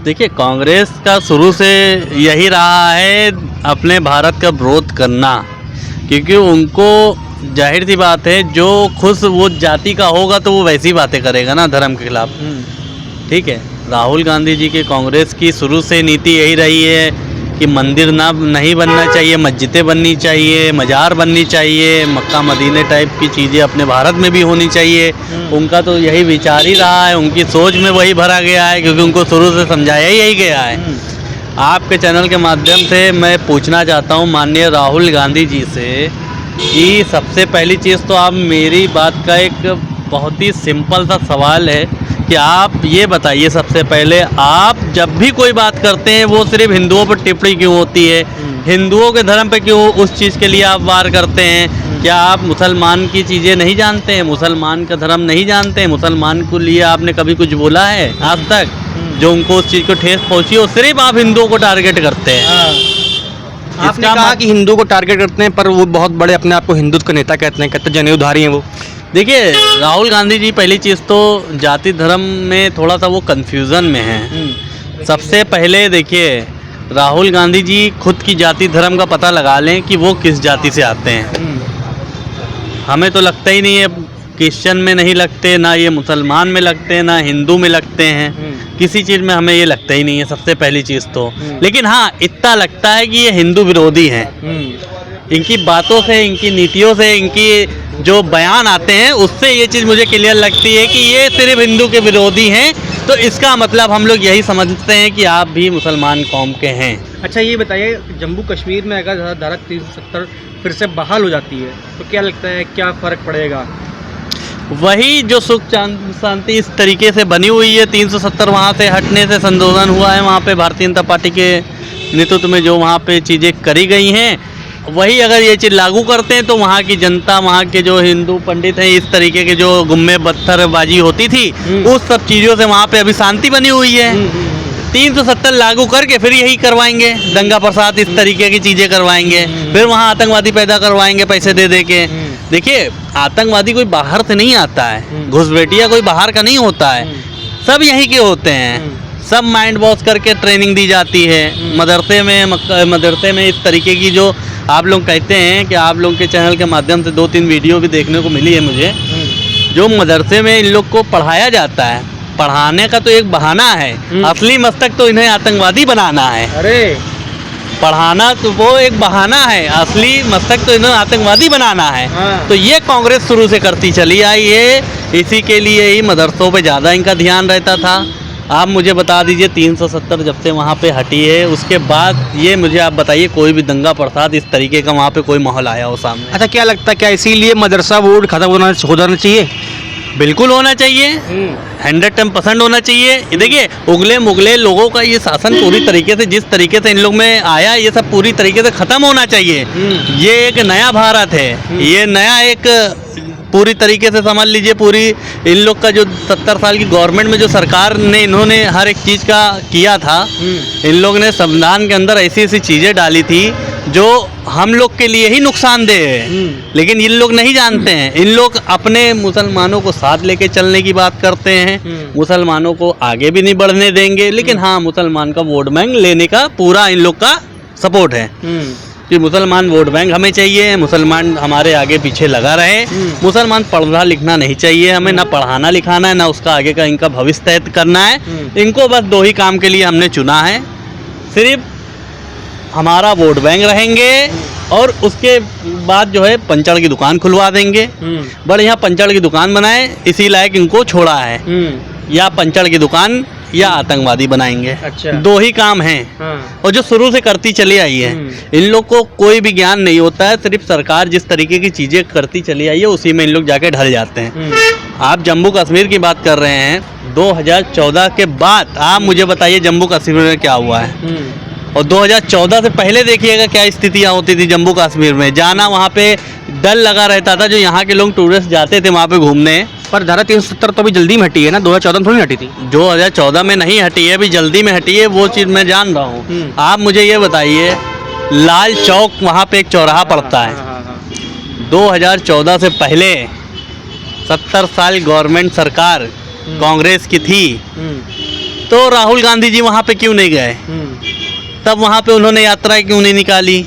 देखिए, कांग्रेस का शुरू से यही रहा है अपने भारत का विरोध करना, क्योंकि उनको जाहिर सी बात है जो खुद वो जाति का होगा तो वो वैसी बातें करेगा ना धर्म के खिलाफ। ठीक है, राहुल गांधी जी की कांग्रेस की शुरू से नीति यही रही है कि मंदिर नहीं बनना चाहिए, मस्जिदें बननी चाहिए, मज़ार बननी चाहिए, मक्का मदीने टाइप की चीज़ें अपने भारत में भी होनी चाहिए। उनका तो यही विचार ही रहा है, उनकी सोच में वही भरा गया है, क्योंकि उनको शुरू से समझाया ही यही गया है। आपके चैनल के माध्यम से मैं पूछना चाहता हूँ माननीय राहुल गांधी जी से कि सबसे पहली चीज़ तो आप मेरी बात का एक बहुत ही सिंपल सा सवाल है कि आप ये बताइए सबसे पहले, आप जब भी कोई बात करते हैं वो सिर्फ हिंदुओं पर टिप्पणी क्यों होती है? हिंदुओं के धर्म पे क्यों उस चीज़ के लिए आप वार करते हैं? क्या आप मुसलमान की चीज़ें नहीं जानते हैं? मुसलमान का धर्म नहीं जानते हैं? मुसलमान को लिए आपने कभी कुछ बोला है आज तक जो उनको उस चीज़ को ठेस पहुँची हो? सिर्फ आप हिंदुओं को टारगेट करते हैं। आपने कहा कि हिंदुओं को टारगेट करते हैं, पर वो बहुत बड़े अपने आप को हिंदुत्व का नेता कहते हैं, कहते जनेऊधारी हैं वो। देखिए, राहुल गांधी जी पहली चीज़ तो जाति धर्म में थोड़ा सा वो कन्फ्यूज़न में है। सबसे पहले देखिए, राहुल गांधी जी खुद की जाति धर्म का पता लगा लें कि वो किस जाति से आते हैं। हमें तो लगता ही नहीं है, क्रिश्चियन में नहीं लगते, ना ये मुसलमान में लगते हैं, ना हिंदू में लगते हैं, किसी चीज़ में हमें ये लगता ही नहीं है सबसे पहली चीज़ तो। लेकिन हाँ, इतना लगता है कि ये हिंदू विरोधी हैं। इनकी बातों से, इनकी नीतियों से, इनकी जो बयान आते हैं उससे ये चीज़ मुझे क्लियर लगती है कि ये सिर्फ हिंदू के विरोधी हैं। तो इसका मतलब हम लोग यही समझते हैं कि आप भी मुसलमान कौम के हैं। अच्छा, ये बताइए, जम्मू कश्मीर में अगर धारा 370 फिर से बहाल हो जाती है तो क्या लगता है, क्या फ़र्क पड़ेगा? वही जो सुख शांति इस तरीके से बनी हुई है, 370 वहाँ से हटने से संशोधन हुआ है, वहाँ पे भारतीय जनता पार्टी के नेतृत्व में जो वहाँ पे चीज़ें करी गई हैं, वही अगर ये चीज़ लागू करते हैं तो वहाँ की जनता, वहाँ के जो हिंदू पंडित हैं, इस तरीके के जो गुम्मे पत्थरबाजी होती थी उस सब चीज़ों से वहाँ पे अभी शांति बनी हुई है। 370 लागू करके फिर यही करवाएंगे, दंगा फसाद इस तरीके की चीज़ें करवाएंगे, फिर वहाँ आतंकवादी पैदा करवाएंगे पैसे दे दे के। देखिए, आतंकवादी कोई बाहर से नहीं आता है, घुसपैठिया कोई बाहर का नहीं होता है, सब यहीं के होते हैं। सब माइंड वॉश करके ट्रेनिंग दी जाती है मदरसे में इस तरीके की जो आप लोग कहते हैं कि आप लोग के चैनल के माध्यम से 2-3 वीडियो भी देखने को मिली है मुझे, जो मदरसे में इन लोग को पढ़ाया जाता है। पढ़ाने का तो एक बहाना है, असली मकसद तो इन्हें आतंकवादी बनाना है। अरे, पढ़ाना तो वो एक बहाना है, असली मकसद तो इन्हें आतंकवादी बनाना है। तो ये कांग्रेस शुरू से करती चली आई है, इसी के लिए ही मदरसों पे ज़्यादा इनका ध्यान रहता था। आप मुझे बता दीजिए, 370 जब से वहाँ पे हटी है उसके बाद ये मुझे आप बताइए कोई भी दंगा फसाद इस तरीके का वहाँ पे कोई माहौल आया हो सामने? अच्छा, क्या लगता है, क्या इसीलिए मदरसा बोर्ड खत्म हो जाना चाहिए? बिल्कुल होना चाहिए, 110% होना चाहिए। देखिए, उगले मुगले लोगों का ये शासन पूरी तरीके से, जिस तरीके से इन लोग में आया, ये सब पूरी तरीके से ख़त्म होना चाहिए। ये एक नया भारत है, ये नया एक पूरी तरीके से समझ लीजिए। पूरी इन लोग का जो 70 साल की गवर्नमेंट में जो सरकार ने इन्होंने हर एक चीज़ का किया था, इन लोग ने संविधान के अंदर ऐसी ऐसी चीज़ें डाली थी जो हम लोग के लिए ही नुकसानदेह है, लेकिन इन लोग नहीं जानते हैं। इन लोग अपने मुसलमानों को साथ लेके चलने की बात करते हैं, मुसलमानों को आगे भी नहीं बढ़ने देंगे, लेकिन हाँ, मुसलमान का वोट बैंक लेने का पूरा इन लोग का सपोर्ट है कि मुसलमान वोट बैंक हमें चाहिए, मुसलमान हमारे आगे पीछे लगा रहे। मुसलमान पढ़ना लिखना नहीं चाहिए हमें, ना पढ़ाना लिखाना है, ना उसका आगे का इनका भविष्य तय करना है। इनको बस 2 ही काम के लिए हमने चुना है, सिर्फ हमारा वोट बैंक रहेंगे और उसके बाद जो है पंचड़ की दुकान खुलवा देंगे। बढ़िया पंचड़ की दुकान बनाए, इसी लायक इनको छोड़ा है, या पंचड़ की दुकान या आतंकवादी बनाएंगे। अच्छा, 2 ही काम हैं। और जो शुरू से करती चली आई है, इन लोग को कोई भी ज्ञान नहीं होता है, सिर्फ सरकार जिस तरीके की चीज़ें करती चली आई है उसी में इन लोग जाके ढल जाते हैं। आप जम्मू कश्मीर की बात कर रहे हैं, 2014 के बाद आप मुझे बताइए जम्मू कश्मीर में क्या हुआ है? और 2014 से पहले देखिएगा क्या स्थितियाँ होती थी जम्मू कश्मीर में। जाना वहाँ पे डर लगा रहता था, जो यहाँ के लोग टूरिस्ट जाते थे वहाँ पे घूमने। पर धारा 370 तो अभी जल्दी में हटी है ना, 2014 में थोड़ी हटी थी। 2014 में नहीं हटी है, अभी जल्दी में हटी है, वो चीज़ मैं जान रहा हूँ। आप मुझे ये बताइए, लाल चौक वहाँ पे एक चौराहा पड़ता है, 2014 से पहले 70 साल गवर्नमेंट सरकार कांग्रेस की थी, तो राहुल गांधी जी वहाँ पे क्यों नहीं गए? तब वहाँ पे उन्होंने यात्रा क्यों नहीं निकाली?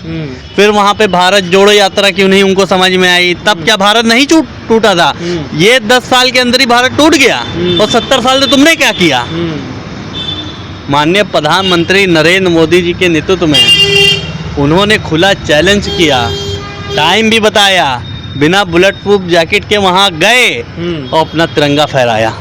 फिर वहाँ पे भारत जोड़ो यात्रा क्यों नहीं उनको समझ में आई? तब क्या भारत नहीं टूटा था? ये 10 साल के अंदर ही भारत टूट गया। और 70 साल से तुमने क्या किया? माननीय प्रधानमंत्री नरेंद्र मोदी जी के नेतृत्व में उन्होंने खुला चैलेंज किया, टाइम भी बताया, बिना बुलेट प्रूफ जैकेट के वहाँ गए और अपना तिरंगा फहराया।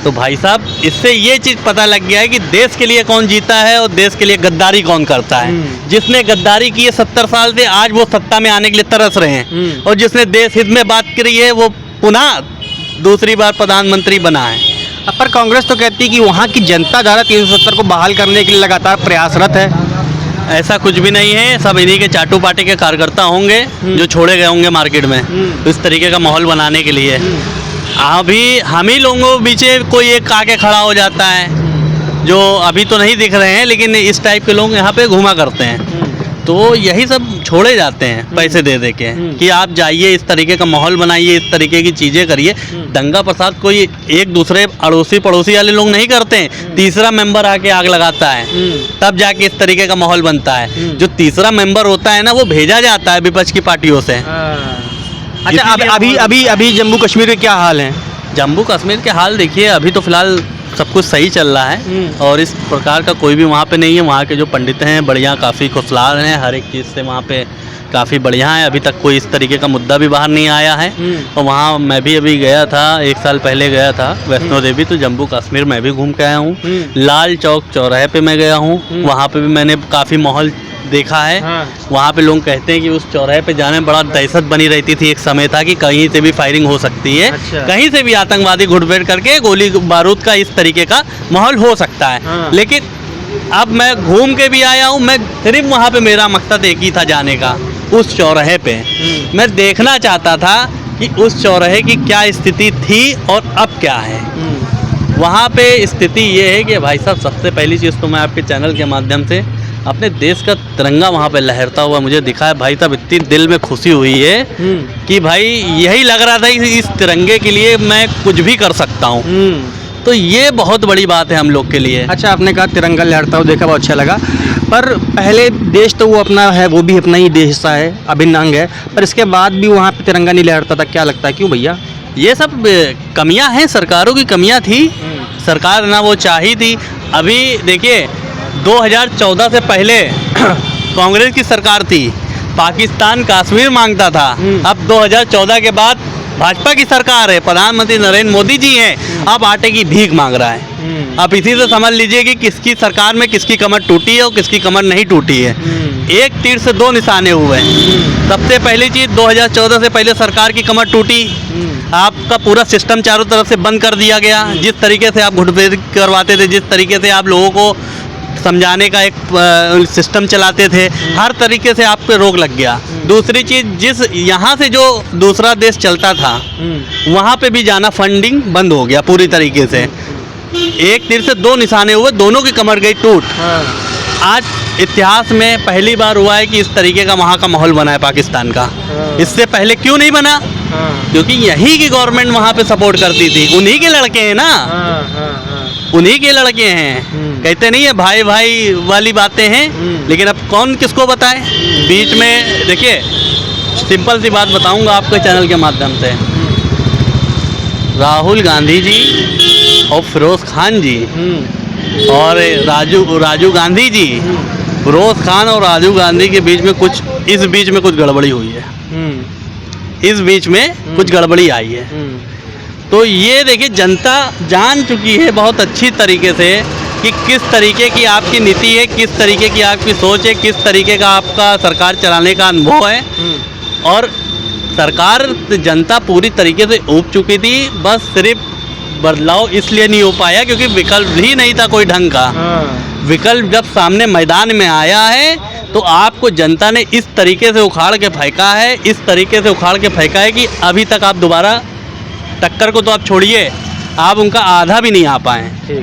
तो भाई साहब, इससे ये चीज़ पता लग गया है कि देश के लिए कौन जीता है और देश के लिए गद्दारी कौन करता है। जिसने गद्दारी की है 70 साल से, आज वो सत्ता में आने के लिए तरस रहे हैं, और जिसने देश हित में बात करी है वो पुनः दूसरी बार प्रधानमंत्री बना है। पर कांग्रेस तो कहती है कि वहाँ की जनता धारा 370 को बहाल करने के लिए लगातार प्रयासरत है। ऐसा कुछ भी नहीं है, सब इन्हीं के चाटू पार्टी के कार्यकर्ता होंगे जो छोड़े गए होंगे मार्केट में इस तरीके का माहौल बनाने के लिए। अभी हम ही लोगों के बीच कोई एक आके खड़ा हो जाता है, जो अभी तो नहीं दिख रहे हैं, लेकिन इस टाइप के लोग यहाँ पे घूमा करते हैं। तो यही सब छोड़े जाते हैं पैसे दे दे के कि आप जाइए, इस तरीके का माहौल बनाइए, इस तरीके की चीज़ें करिए। दंगा प्रसाद कोई एक दूसरे अड़ोसी पड़ोसी वाले लोग नहीं करते हैं। तीसरा मेंबर आके आग लगाता है, तब जाके इस तरीके का माहौल बनता है। जो तीसरा मेंबर होता है ना, वो भेजा जाता है विपक्ष की पार्टियों से। अच्छा, अभी जम्मू कश्मीर के क्या हाल है? जम्मू कश्मीर के हाल देखिए, अभी तो फिलहाल सब कुछ सही चल रहा है और इस प्रकार का कोई भी वहाँ पे नहीं है। वहाँ के जो पंडित हैं बढ़िया, काफ़ी खुशहाल हैं, हर एक चीज़ से वहाँ पे काफ़ी बढ़िया है। अभी तक कोई इस तरीके का मुद्दा भी बाहर नहीं आया है। और वहाँ मैं भी अभी गया था, 1 साल पहले गया था वैष्णो देवी, तो जम्मू कश्मीर मैं भी घूम के आया हूँ। लाल चौक चौराहे पे मैं गया हूँ, वहाँ पे भी मैंने काफ़ी माहौल देखा है। वहाँ पे लोग कहते हैं कि उस चौराहे पे जाने में बड़ा दहशत बनी रहती थी। एक समय था कि कहीं से भी फायरिंग हो सकती है। अच्छा। कहीं से भी आतंकवादी घुसपैठ करके गोली बारूद का इस तरीके का माहौल हो सकता है। लेकिन अब मैं घूम के भी आया हूँ, मैं सिर्फ वहाँ पे मेरा मकसद एक ही था जाने का, उस चौराहे पे मैं देखना चाहता था कि उस चौराहे की क्या स्थिति थी और अब क्या है। वहाँ पे स्थिति ये है कि भाई साहब, सबसे पहली चीज़ तो मैं आपके चैनल के माध्यम से अपने देश का तिरंगा वहाँ पे लहरता हुआ मुझे दिखा है। भाई साहब, इतनी दिल में खुशी हुई है कि भाई यही लग रहा था कि इस तिरंगे के लिए मैं कुछ भी कर सकता हूँ। तो ये बहुत बड़ी बात है हम लोग के लिए। अच्छा, आपने कहा तिरंगा लहरता हुआ देखा, बहुत अच्छा लगा। पर पहले देश तो वो अपना है, वो भी अपना ही देश हिस्सा है, अभिन्न अंग है, पर इसके बाद भी वहाँ पे तिरंगा नहीं लहरता था। क्या लगता है, क्यों भैया? ये सब कमियां हैं, सरकारों की कमियां थी। सरकार ना वो चाही थी। अभी देखिए, 2014 से पहले कांग्रेस की सरकार थी, पाकिस्तान कश्मीर मांगता था। अब 2014 के बाद भाजपा की सरकार है, प्रधानमंत्री नरेंद्र मोदी जी हैं, अब आटे की भीख मांग रहा है। आप इसी से समझ लीजिए कि किसकी सरकार में किसकी कमर टूटी है और किसकी कमर नहीं टूटी है। एक तीर से 2 निशाने हुए हैं। सबसे पहली चीज़, 2014 से पहले सरकार की कमर टूटी, आपका पूरा सिस्टम चारों तरफ से बंद कर दिया गया। जिस तरीके से आप घुसपैठ करवाते थे, जिस तरीके से आप लोगों को समझाने का एक सिस्टम चलाते थे, हर तरीके से आप पे रोक लग गया। दूसरी चीज़, जिस यहाँ से जो दूसरा देश चलता था वहाँ पे भी जाना, फंडिंग बंद हो गया पूरी तरीके से। एक तीर से 2 निशाने हुए, दोनों की कमर गई टूट। आज इतिहास में पहली बार हुआ है कि इस तरीके का वहाँ का माहौल बना है पाकिस्तान का। इससे पहले क्यों नहीं बना? क्योंकि यहीं की गवर्नमेंट वहाँ पे सपोर्ट करती थी। उन्हीं के लड़के हैं ना, उन्हीं के लड़के हैं। कहते नहीं है भाई भाई वाली बातें हैं, लेकिन अब कौन किसको बताए? बीच में देखिए, सिंपल सी बात बताऊंगा आपके चैनल के माध्यम से। राहुल गांधी जी और फिरोज खान जी और राजू गांधी जी, फिरोज खान और राजू गांधी के बीच में इस बीच में कुछ गड़बड़ी हुई है। इस बीच में कुछ गड़बड़ी आई है। तो ये देखिए, जनता जान चुकी है बहुत अच्छी तरीके से कि किस तरीके की आपकी नीति है, किस तरीके की आपकी सोच है, किस तरीके का आपका सरकार चलाने का अनुभव है। और सरकार, जनता पूरी तरीके से ऊब चुकी थी। बस सिर्फ बदलाव इसलिए नहीं हो पाया क्योंकि विकल्प ही नहीं था कोई ढंग का। विकल्प जब सामने मैदान में आया है तो आपको जनता ने इस तरीके से उखाड़ के फेंका है, इस तरीके से उखाड़ के फेंका है कि अभी तक आप दोबारा टक्कर को तो आप छोड़िए, आप उनका आधा भी नहीं आ पाए।